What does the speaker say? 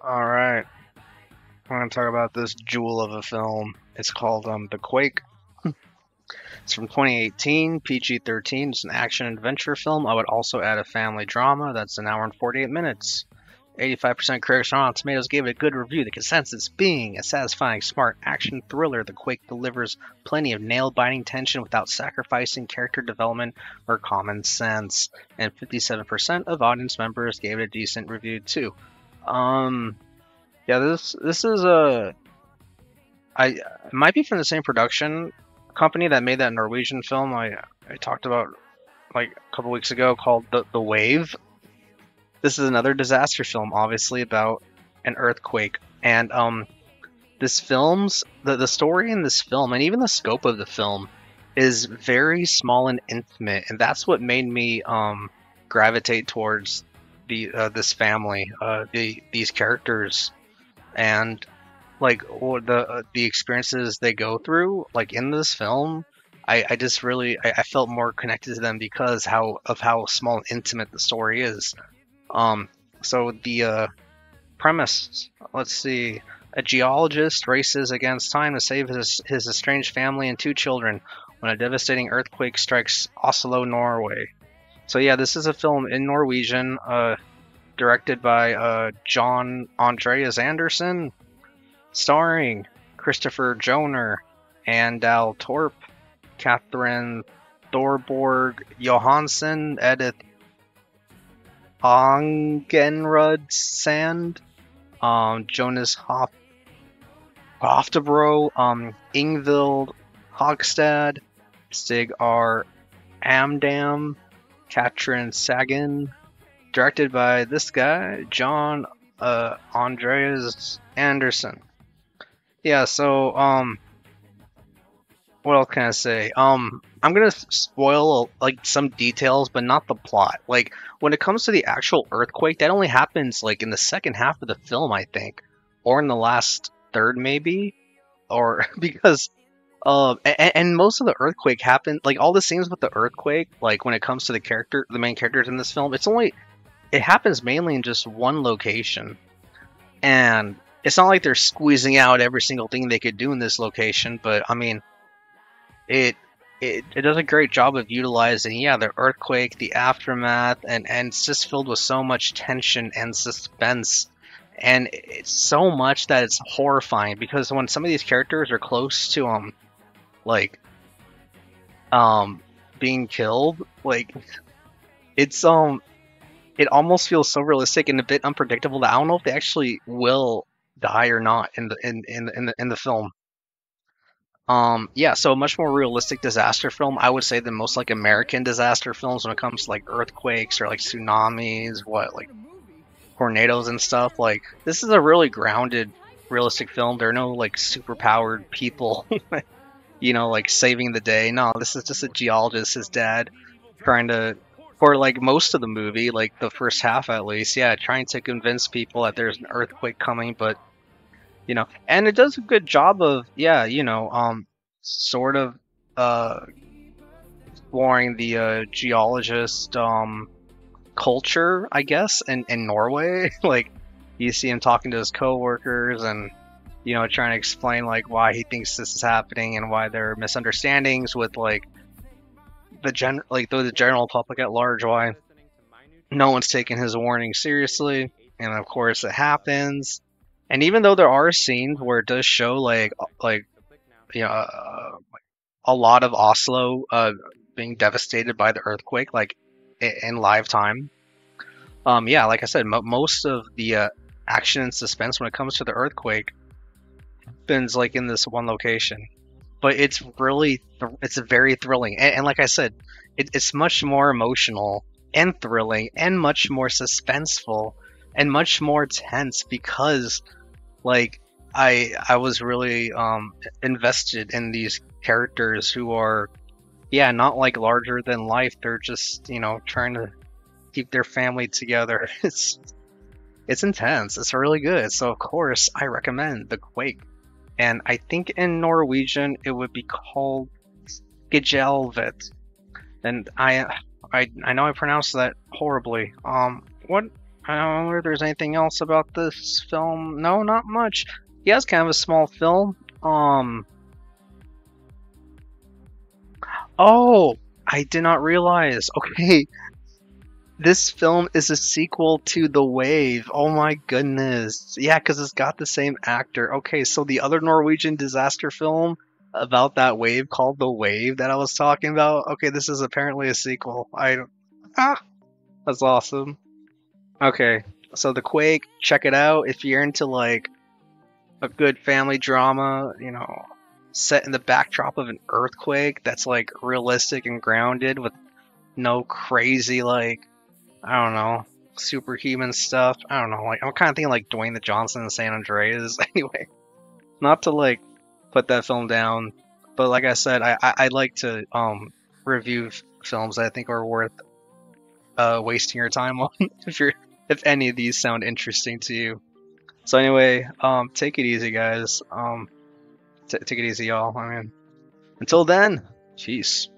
All right, I'm going to talk about this jewel of a film. It's called The Quake. It's from 2018, PG-13. It's an action adventure film. I would also add a family drama. That's an hour and 48 minutes. 85% critics on Rotten Tomatoes gave it a good review. The consensus being a satisfying, smart action thriller. The Quake delivers plenty of nail-biting tension without sacrificing character development or common sense. And 57% of audience members gave it a decent review too. Um, yeah, this is a it might be from the same production company that made that Norwegian film I talked about like a couple weeks ago called The Wave. This is another disaster film, obviously about an earthquake, and this film's the story in this film and even the scope of the film is very small and intimate, and that's what made me gravitate towards this family, these characters, and like the experiences they go through like in this film. I just really I felt more connected to them because how small and intimate the story is. So the premise, let's see. A geologist races against time to save his estranged family and two children when a devastating earthquake strikes Oslo, Norway. So yeah, this is a film in Norwegian, directed by John Andreas Anderson, starring Christopher Joner, Andal Torp, Catherine Thorborg Johansson, Edith Angenrud Sand, Jonas Hoftebro, Ingvild Hogstad, Stig R. Amdam, Katrin Sagan, directed by this guy, John Andreas Anderson. Yeah, so what else can I say? I'm gonna spoil like some details, but not the plot. Like when it comes to the actual earthquake, that only happens like in the second half of the film, I think, or in the last third, maybe, or because and most of the earthquake happened like all the scenes with the earthquake. Like when it comes to the main characters in this film, it happens mainly in just one location, and it's not like they're squeezing out every single thing they could do in this location. But I mean it it does a great job of utilizing, yeah, the earthquake, the aftermath, and it's just filled with so much tension and suspense, and it's so much that it's horrifying because when some of these characters are close to like um being killed, like it's it almost feels so realistic and a bit unpredictable that I don't know if they actually will die or not in the film. Yeah, so a much more realistic disaster film, I would say, than most like American disaster films when it comes to like earthquakes or like tsunamis, what like tornadoes and stuff. Like this is a really grounded, realistic film. There are no like super powered people, like saving the day. No, this is just a geologist, his dad, trying to, for like most of the movie, like the first half at least, yeah, trying to convince people that there's an earthquake coming, but and it does a good job of, yeah, sort of uh exploring the geologist culture, I guess, in Norway. Like you see him talking to his coworkers and trying to explain like why he thinks this is happening and why there are misunderstandings with like the general public at large, why no one's taking his warning seriously. And of course it happens. And even though there are scenes where it does show like you know a lot of Oslo being devastated by the earthquake, like in live time. Yeah, like I said, most of the action and suspense when it comes to the earthquake happens like in this one location. But it's really, it's very thrilling, and like I said, it's much more emotional and thrilling, and much more suspenseful, and much more tense because like I was really invested in these characters who are, yeah, not like larger than life. They're just trying to keep their family together. It's intense. It's really good. So of course I recommend The Quake. And I think in Norwegian it would be called Skjelvet. And I know I pronounced that horribly. What I don't know if there's anything else about this film. No, not much. He has kind of a small film. Oh, I did not realize. Okay, this film is a sequel to The Wave. Oh my goodness. Yeah, because it's got the same actor. Okay, so the other Norwegian disaster film about that wave called The Wave that I was talking about. Okay, this is apparently a sequel. Ah, that's awesome. Okay, so the Quake, check it out if you're into like a good family drama, set in the backdrop of an earthquake that's like realistic and grounded with no crazy like I don't know superhuman stuff. I don't know. Like I'm kind of thinking like Dwayne the Johnson in San Andreas. Anyway, not to like put that film down, but like I said, I like to review films that I think are worth wasting your time on if any of these sound interesting to you. So anyway, take it easy, guys. Take it easy, y'all. I mean, until then, peace.